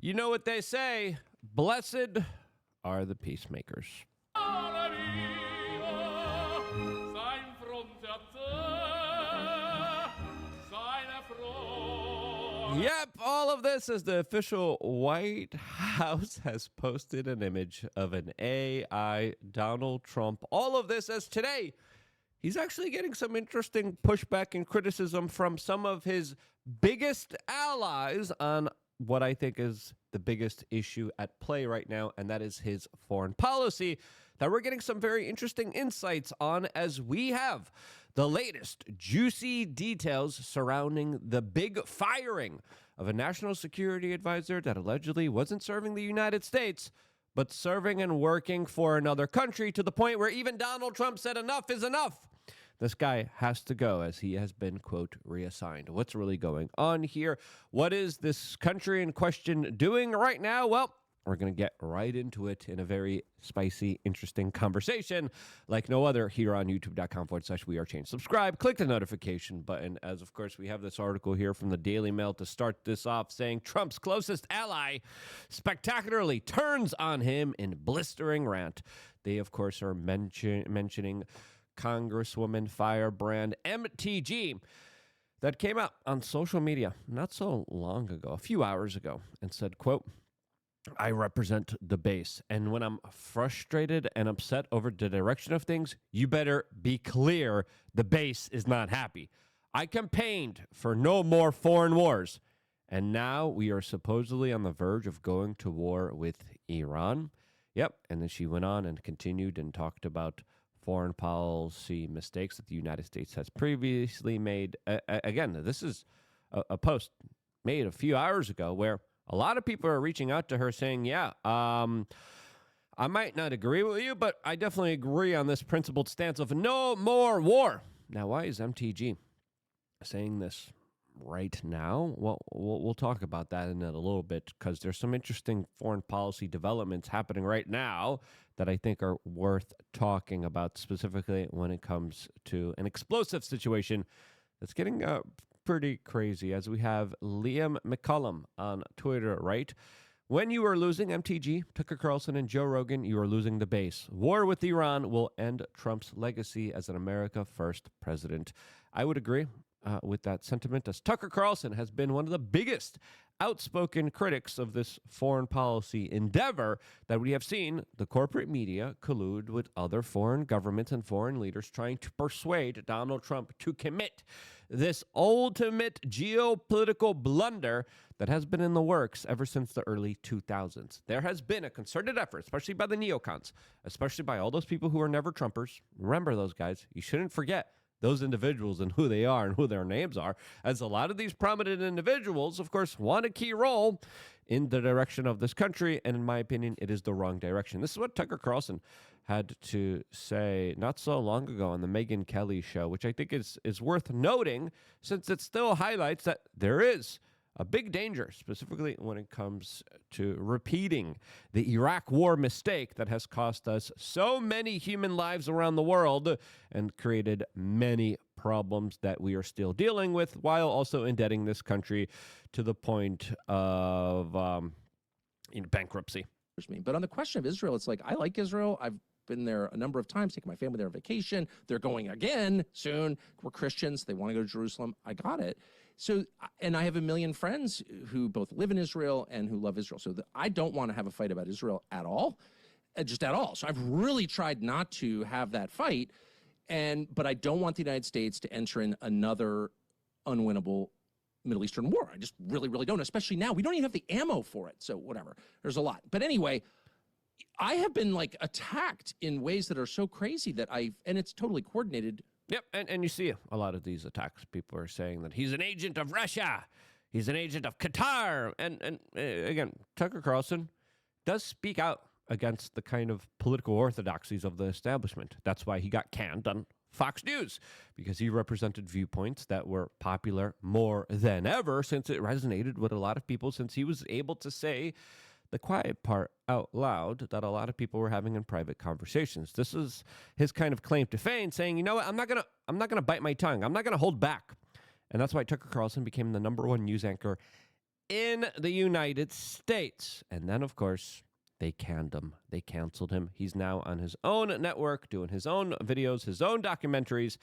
You know what they say, blessed are the peacemakers. Yep, all of this as the official White House has posted an image of an AI Donald Trump. All of this as today, he's actually getting some interesting pushback and criticism from some of his biggest allies on what I think is the biggest issue at play right now, and that is his foreign policy that we're getting some very interesting insights on as we have the latest juicy details surrounding the big firing of a national security advisor that allegedly wasn't serving the United States, but serving and working for another country to the point where even Donald Trump said enough is enough. This guy has to go as he has been, quote, reassigned. What's really going on here? What is this country in question doing right now? Well, we're going to get right into it in a very spicy, interesting conversation like no other here on youtube.com/wearechange. Subscribe, click the notification button, as of course we have this article here from the Daily Mail to start this off saying Trump's closest ally spectacularly turns on him in blistering rant. They, of course, are mentioning Congresswoman Firebrand MTG that came out on social media not so long ago, a few hours ago, and said, quote, I represent the base, and when I'm frustrated and upset over the direction of things, you better be clear the base is not happy. I campaigned for no more foreign wars, and now we are supposedly on the verge of going to war with Iran. Yep, and then she went on and continued and talked about foreign policy mistakes that the United States has previously made. Again, this is a post made a few hours ago where a lot of people are reaching out to her saying, yeah, I might not agree with you, but I definitely agree on this principled stance of no more war. Now, why is MTG saying this right now? Well, we'll talk about that in a little bit because there's some interesting foreign policy developments happening right now that I think are worth talking about, specifically when it comes to an explosive situation that's getting pretty crazy, as we have Liam McCullum on Twitter, right? When you are losing MTG, Tucker Carlson, and Joe Rogan, you are losing the base. War with Iran will end Trump's legacy as an America First president. I would agree with that sentiment, as Tucker Carlson has been one of the biggest outspoken critics of this foreign policy endeavor that we have seen the corporate media collude with other foreign governments and foreign leaders trying to persuade Donald Trump to commit this ultimate geopolitical blunder that has been in the works ever since the early 2000s. There has been a concerted effort, especially by the neocons, especially by all those people who are never Trumpers. Remember those guys. You shouldn't forget those individuals and who they are and who their names are, as a lot of these prominent individuals, of course, want a key role in the direction of this country, and in my opinion, it is the wrong direction. This is what Tucker Carlson had to say not so long ago on the Megyn Kelly show, which I think is worth noting, since it still highlights that there is a big danger, specifically when it comes to repeating the Iraq war mistake that has cost us so many human lives around the world and created many problems that we are still dealing with, while also indebting this country to the point of bankruptcy. But on the question of Israel, it's like, I like Israel. I've been there a number of times, taking my family there on vacation. They're going again soon. We're Christians. They want to go to Jerusalem. I got it. So, and I have a million friends who both live in Israel and who love Israel. So I don't want to have a fight about Israel at all, just at all. So I've really tried not to have that fight. But I don't want the United States to enter in another unwinnable Middle Eastern war. I just really, really don't, especially now. We don't even have the ammo for it. So whatever, there's a lot. But anyway, I have been like attacked in ways that are so crazy that and it's totally coordinated. Yep, and you see a lot of these attacks. People are saying that he's an agent of Russia, he's an agent of Qatar, and again, Tucker Carlson does speak out against the kind of political orthodoxies of the establishment. That's why he got canned on Fox News, because he represented viewpoints that were popular more than ever, since it resonated with a lot of people, since he was able to say the quiet part out loud that a lot of people were having in private conversations. This is his kind of claim to fame, saying, you know what, I'm not gonna bite my tongue. I'm not gonna hold back. And that's why Tucker Carlson became the #1 news anchor in the United States. And then, of course, they canned him. They canceled him. He's now on his own network, doing his own videos, his own documentaries.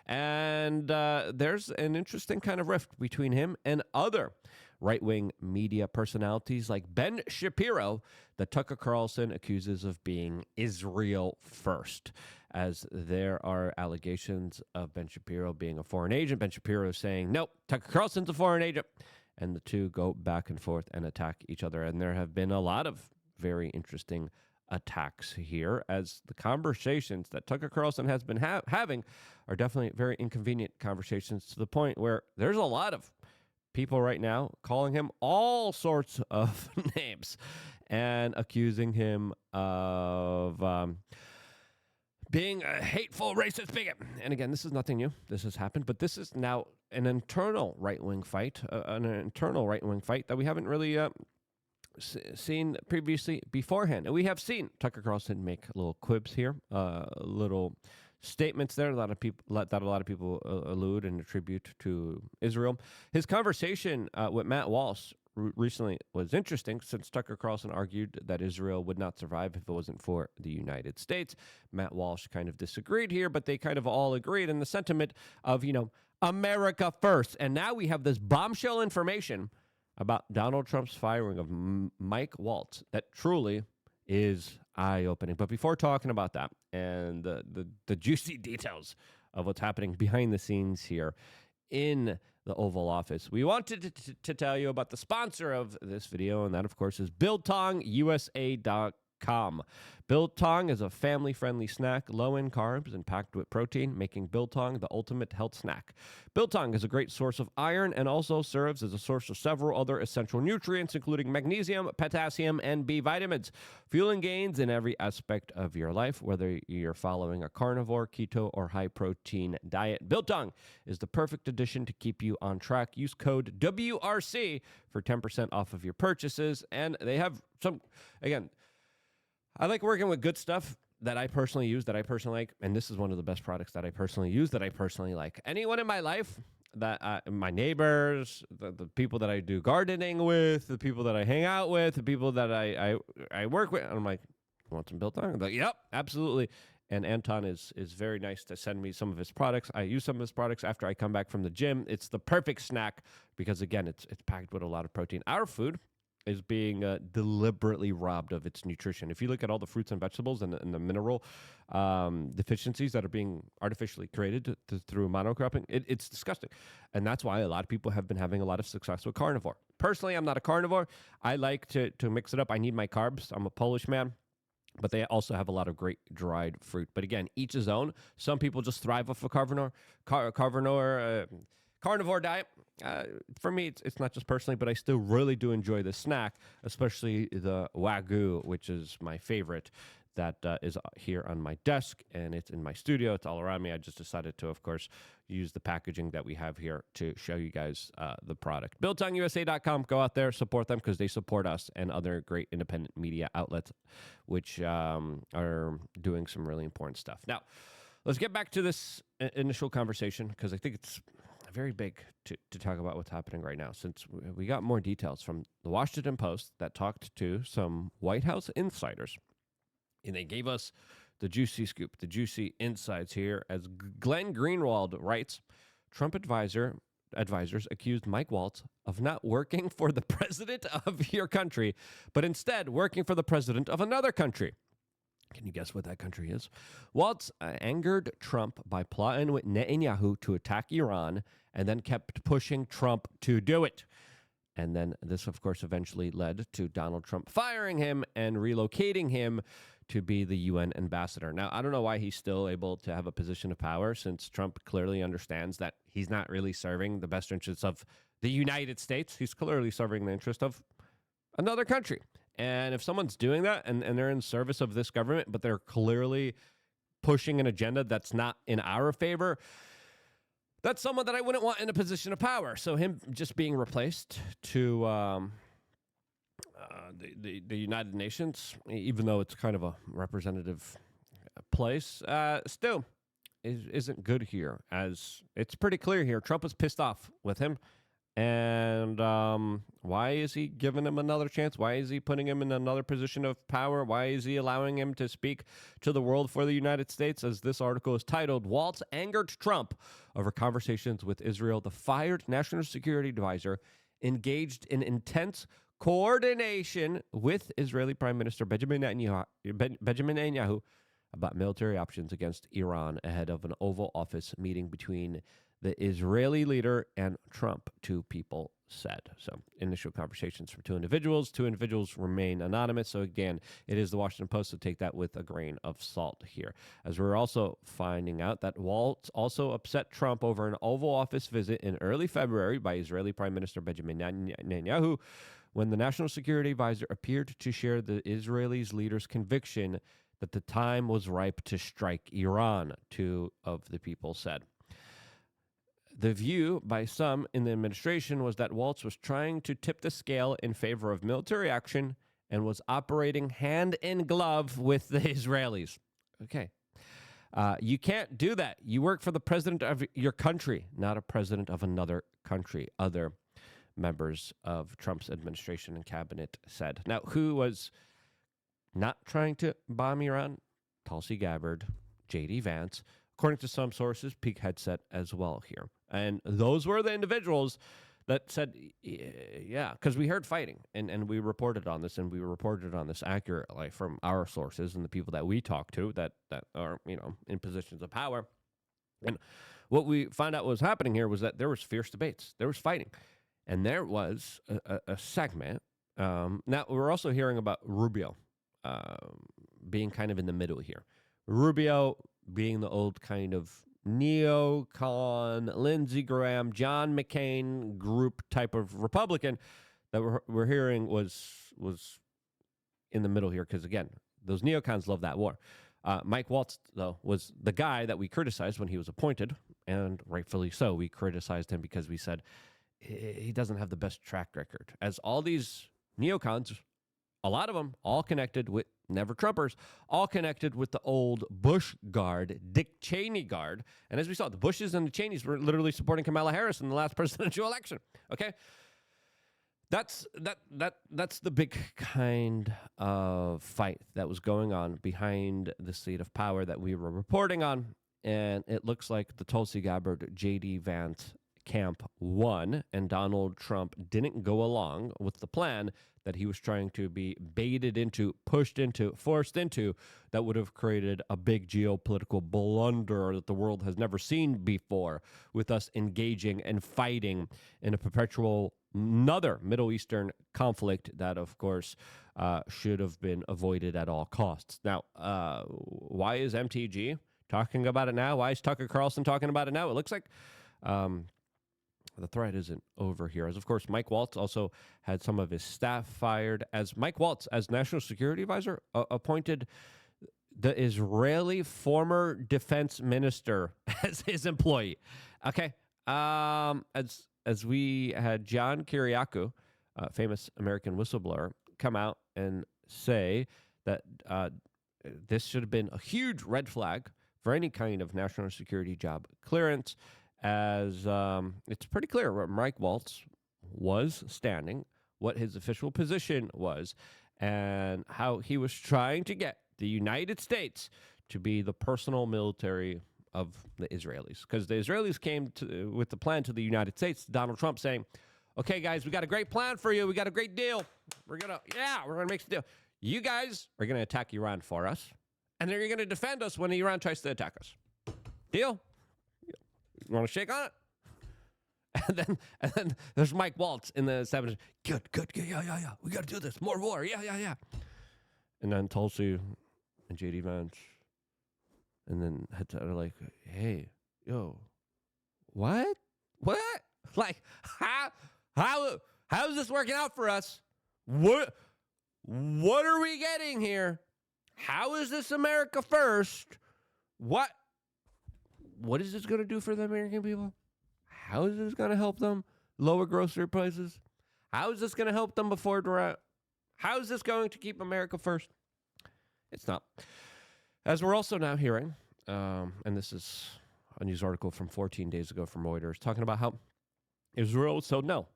And there's an interesting kind of rift between him and other right-wing media personalities like Ben Shapiro, that Tucker Carlson accuses of being Israel first, as there are allegations of Ben Shapiro being a foreign agent. Ben Shapiro is saying, nope, Tucker Carlson's a foreign agent. And the two go back and forth and attack each other. And there have been a lot of very interesting attacks here, as the conversations that Tucker Carlson has been having are definitely very inconvenient conversations, to the point where there's a lot of people right now calling him all sorts of names and accusing him of being a hateful, racist bigot. And again, this is nothing new. This has happened, but this is now an internal right-wing fight, that we haven't really seen previously beforehand. And we have seen Tucker Carlson make little quibs here, little statements there. A lot of people allude and attribute to Israel. His conversation with Matt Waltz recently was interesting, since Tucker Carlson argued that Israel would not survive if it wasn't for the United States. Matt Walsh kind of disagreed here, but they kind of all agreed in the sentiment of, America first. And now we have this bombshell information about Donald Trump's firing of Mike Waltz that truly is eye-opening. But before talking about that and the juicy details of what's happening behind the scenes here in the Oval Office, we wanted to tell you about the sponsor of this video, and that, of course, is BiltongUSA.com. Biltong is a family-friendly snack, low in carbs and packed with protein, making Biltong the ultimate health snack. Biltong is a great source of iron and also serves as a source of several other essential nutrients, including magnesium, potassium, and B vitamins, fueling gains in every aspect of your life, whether you're following a carnivore, keto, or high-protein diet. Biltong is the perfect addition to keep you on track. Use code WRC for 10% off of your purchases, and they have some, again, I like working with good stuff that I personally use, that I personally like, and this is one of the best products that I personally use, that I personally like. Anyone in my life, that my neighbors, the people that I do gardening with, the people that I hang out with, the people that I work with, I'm like, you want some Biltong? I'm like, yep, absolutely. And Anton is very nice to send me some of his products. I use some of his products after I come back from the gym. It's the perfect snack because, again, it's packed with a lot of protein. Our food is being deliberately robbed of its nutrition. If you look at all the fruits and vegetables and the mineral deficiencies that are being artificially created through monocropping, it's disgusting. And that's why a lot of people have been having a lot of success with carnivore. Personally, I'm not a carnivore. I like to mix it up. I need my carbs. I'm a Polish man. But they also have a lot of great dried fruit. But again, each his own. Some people just thrive off a carnivore diet. For me, it's not just personally, but I still really do enjoy this snack, especially the Wagyu, which is my favorite. That is here on my desk, and it's in my studio. It's all around me. I just decided to, of course, use the packaging that we have here to show you guys the product. BiltongUSA.com. Go out there, support them, because they support us and other great independent media outlets, which are doing some really important stuff. Now, let's get back to this initial conversation, because I think it's very big to talk about what's happening right now, since we got more details from the Washington Post that talked to some White House insiders. And they gave us the juicy scoop, the juicy insights here. As Glenn Greenwald writes, Trump advisors accused Mike Waltz of not working for the president of your country, but instead working for the president of another country. Can you guess what that country is? Waltz angered Trump by plotting with Netanyahu to attack Iran, and then kept pushing Trump to do it. And then this, of course, eventually led to Donald Trump firing him and relocating him to be the UN ambassador. Now, I don't know why he's still able to have a position of power, since Trump clearly understands that he's not really serving the best interests of the United States. He's clearly serving the interest of another country. And if someone's doing that and they're in service of this government, but they're clearly pushing an agenda that's not in our favor, that's someone that I wouldn't want in a position of power. So him just being replaced to the United Nations, even though it's kind of a representative place, still isn't good here, as it's pretty clear here. Trump is pissed off with him, And why is he giving him another chance? Why is he putting him in another position of power? Why is he allowing him to speak to the world for the United States? As this article is titled, Waltz angered Trump over conversations with Israel. The fired national security advisor engaged in intense coordination with Israeli Prime Minister Benjamin Netanyahu about military options against Iran ahead of an Oval Office meeting between the Israeli leader and Trump, two people said. So initial conversations for two individuals. Two individuals remain anonymous. So again, it is the Washington Post, so take that with a grain of salt here. As we're also finding out that Waltz also upset Trump over an Oval Office visit in early February by Israeli Prime Minister Benjamin Netanyahu, when the National Security Advisor appeared to share the Israelis' leader's conviction that the time was ripe to strike Iran, two of the people said. The view by some in the administration was that Waltz was trying to tip the scale in favor of military action and was operating hand in glove with the Israelis. Okay. You can't do that. You work for the president of your country, not a president of another country, other members of Trump's administration and cabinet said. Now, who was not trying to bomb Iran? Tulsi Gabbard, J.D. Vance, according to some sources, Peak had said as well here. And those were the individuals that said, yeah, because we heard fighting, and we reported on this, and we reported on this accurately from our sources and the people that we talk to that are, in positions of power. And what we found out was happening here was that there was fierce debates. There was fighting. And there was a segment. Now, we're also hearing about Rubio being kind of in the middle here. Rubio being the old kind of neocon, Lindsey Graham, John McCain group type of Republican that we're hearing was in the middle here because, again, those neocons love that war. Mike Waltz, though, was the guy that we criticized when he was appointed, and rightfully so. We criticized him because we said he doesn't have the best track record. As all these neocons, a lot of them all connected with never Trumpers, all connected with the old Bush guard, Dick Cheney guard. And as we saw, the Bushes and the Cheneys were literally supporting Kamala Harris in the last presidential election. Okay? That's the big kind of fight that was going on behind the seat of power that we were reporting on. And it looks like the Tulsi Gabbard, J.D. Vance camp won, and Donald Trump didn't go along with the plan that he was trying to be baited into, pushed into, forced into, that would have created a big geopolitical blunder that the world has never seen before, with us engaging and fighting in a perpetual another Middle Eastern conflict that, of course, should have been avoided at all costs. Now, why is MTG talking about it now? Why is Tucker Carlson talking about it now? It looks like the thread isn't over here. As, of course, Mike Waltz also had some of his staff fired. As Mike Waltz, as National Security Advisor, appointed the Israeli former defense minister as his employee. Okay. As we had John Kiriakou, famous American whistleblower, come out and say that this should have been a huge red flag for any kind of national security job clearance, as it's pretty clear where Mike Waltz was standing, what his official position was, and how he was trying to get the United States to be the personal military of the Israelis. Because the Israelis came with the plan to the United States, Donald Trump saying, okay, guys, we got a great plan for you. We got a great deal. We're going to make a deal. You guys are going to attack Iran for us, and then you're going to defend us when Iran tries to attack us. Deal? You want to shake on it? And then there's Mike Waltz in the 70s. Good, yeah. We got to do this. More war. Yeah. And then Tulsi and J.D. Vance. And then they're like, hey, yo, what? Like, how is this working out for us? What are we getting here? How is this America first? What is this going to do for the American people? How is this going to help them lower grocery prices? How is this going to help them before drought? How is this going to keep America first? It's not. As we're also now hearing, and this is a news article from 14 days ago from Reuters, talking about how Israel said no.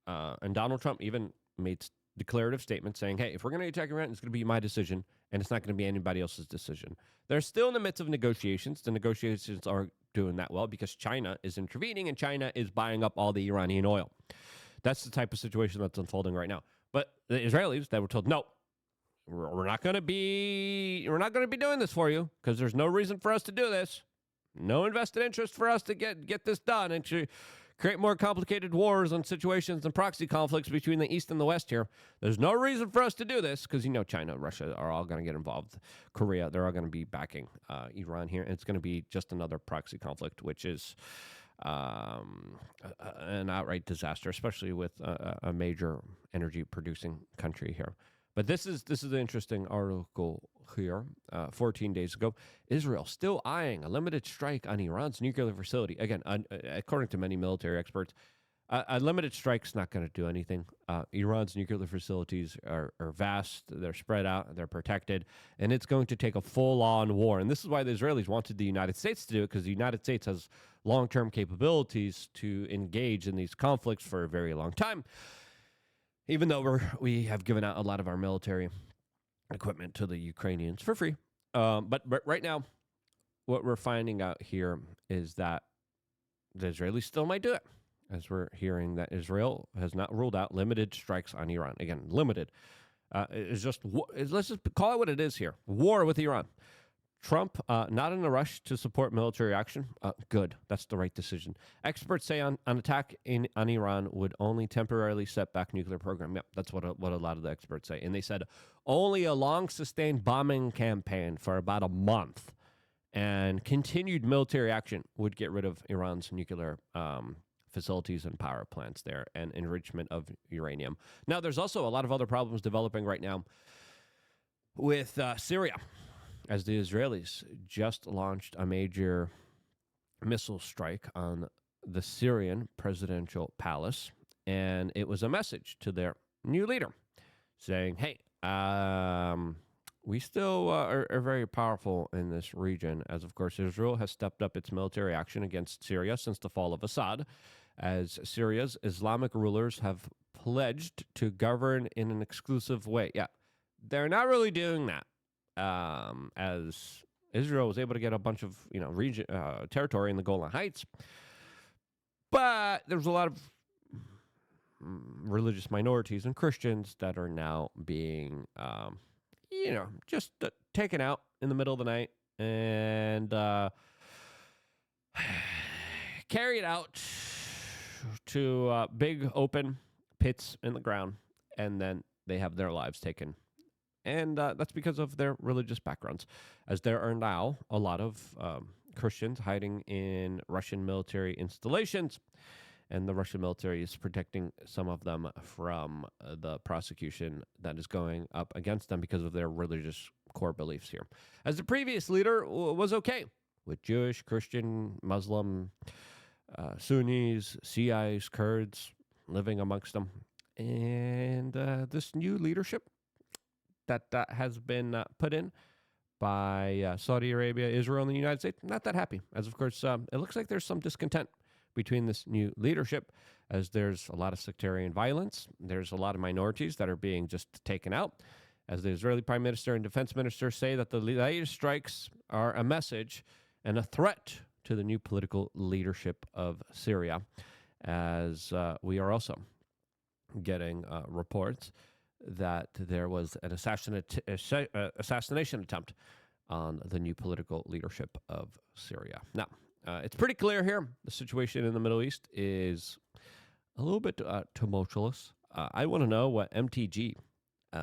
And Donald Trump even made declarative statements saying, hey, if we're going to attack Iran, it's going to be my decision, and it's not going to be anybody else's decision. They're still in the midst of negotiations. The negotiations are doing that well because China is intervening, and China is buying up all the Iranian oil. That's the type of situation that's unfolding right now. But the Israelis, they were told, no, we're not going to be doing this for you because there's no reason for us to do this. No invested interest for us to get this done and to create more complicated wars and situations and proxy conflicts between the East and the West here. There's no reason for us to do this because, China, Russia are all going to get involved. Korea, they're all going to be backing Iran here. And it's going to be just another proxy conflict, which is an outright disaster, especially with a major energy producing country here. But this is an interesting article here. 14 days ago, Israel still eyeing a limited strike on Iran's nuclear facility. Again, according to many military experts, a limited strike's not going to do anything. Iran's nuclear facilities are vast. They're spread out. They're protected. And it's going to take a full-on war. And this is why the Israelis wanted the United States to do it, because the United States has long-term capabilities to engage in these conflicts for a very long time. Even though we have given out a lot of our military equipment to the Ukrainians for free. But right now, what we're finding out here is that the Israelis still might do it, as we're hearing that Israel has not ruled out limited strikes on Iran. Again, limited. Let's just call it what it is here. War with Iran. Trump, not in a rush to support military action. Good. That's the right decision. Experts say an attack on Iran would only temporarily set back nuclear program. Yep, that's what a lot of the experts say. And they said only a long sustained bombing campaign for about a month and continued military action would get rid of Iran's nuclear facilities and power plants there and enrichment of uranium. Now, there's also a lot of other problems developing right now with Syria, as the Israelis just launched a major missile strike on the Syrian presidential palace. And it was a message to their new leader saying, hey, we still are very powerful in this region, as, of course, Israel has stepped up its military action against Syria since the fall of Assad, as Syria's Islamic rulers have pledged to govern in an exclusive way. Yeah, they're not really doing that. As Israel was able to get a bunch of region territory in the Golan Heights, but there's a lot of religious minorities and Christians that are now being just taken out in the middle of the night and carried out to big open pits in the ground, and then they have their lives taken. And that's because of their religious backgrounds, as there are now a lot of Christians hiding in Russian military installations, and the Russian military is protecting some of them from the prosecution that is going up against them because of their religious core beliefs here. As the previous leader was okay with Jewish, Christian, Muslim, Sunnis, Shiites, Kurds living amongst them. And this new leadership that has been put in by Saudi Arabia, Israel, and the United States, not that happy. As, of course, it looks like there's some discontent between this new leadership, as there's a lot of sectarian violence. There's a lot of minorities that are being just taken out. As the Israeli Prime Minister and Defense Minister say that the latest strikes are a message and a threat to the new political leadership of Syria, as we are also getting reports that there was an assassination attempt on the new political leadership of Syria. Now, it's pretty clear here the situation in the Middle East is a little bit tumultuous. I want to know what MTG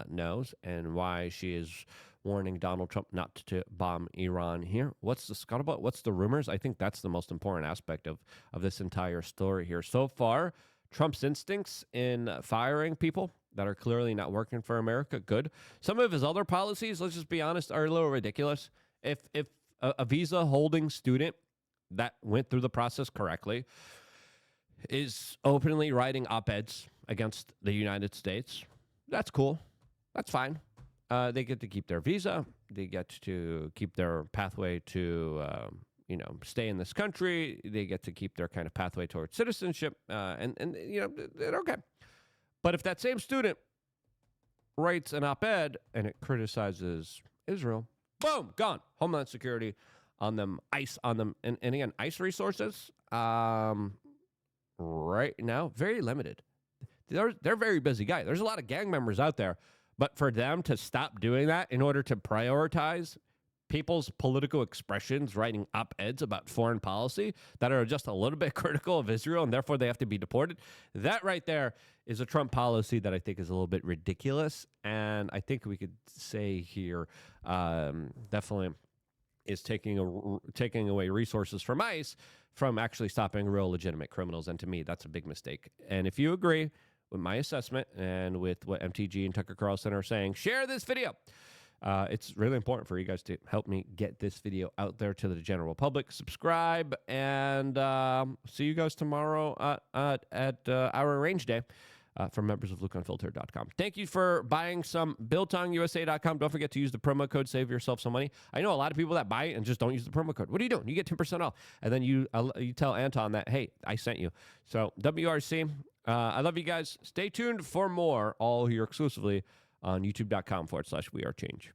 knows and why she is warning Donald Trump not to bomb Iran here. What's the scuttlebutt? What's the rumors? I think that's the most important aspect of this entire story here. So far, Trump's instincts in firing people that are clearly not working for America, good. Some of his other policies, let's just be honest, are a little ridiculous. If a visa-holding student that went through the process correctly is openly writing op-eds against the United States, that's cool. That's fine. They get to keep their visa. They get to keep their pathway to stay in this country. They get to keep their kind of pathway towards citizenship, and they're okay. But if that same student writes an op-ed and it criticizes Israel, boom, gone. Homeland Security on them, ICE on them, and again, ICE resources right now very limited. They're very busy guys. There's a lot of gang members out there, but for them to stop doing that in order to prioritize people's political expressions, writing op-eds about foreign policy that are just a little bit critical of Israel and therefore they have to be deported, that right there is a Trump policy that I think is a little bit ridiculous. And I think we could say here definitely is taking away resources from ICE from actually stopping real legitimate criminals. And to me, that's a big mistake. And if you agree with my assessment and with what MTG and Tucker Carlson are saying, share this video. It's really important for you guys to help me get this video out there to the general public. Subscribe, and see you guys tomorrow at our range day for members of LukeUnfiltered.com. Thank you for buying some BiltongUSA.com. Don't forget to use the promo code. Save yourself some money. I know a lot of people that buy it and just don't use the promo code. What are you doing? You get 10% off. And then you tell Anton that, hey, I sent you. So WRC, I love you guys. Stay tuned for more, all here exclusively on youtube.com/wearechange.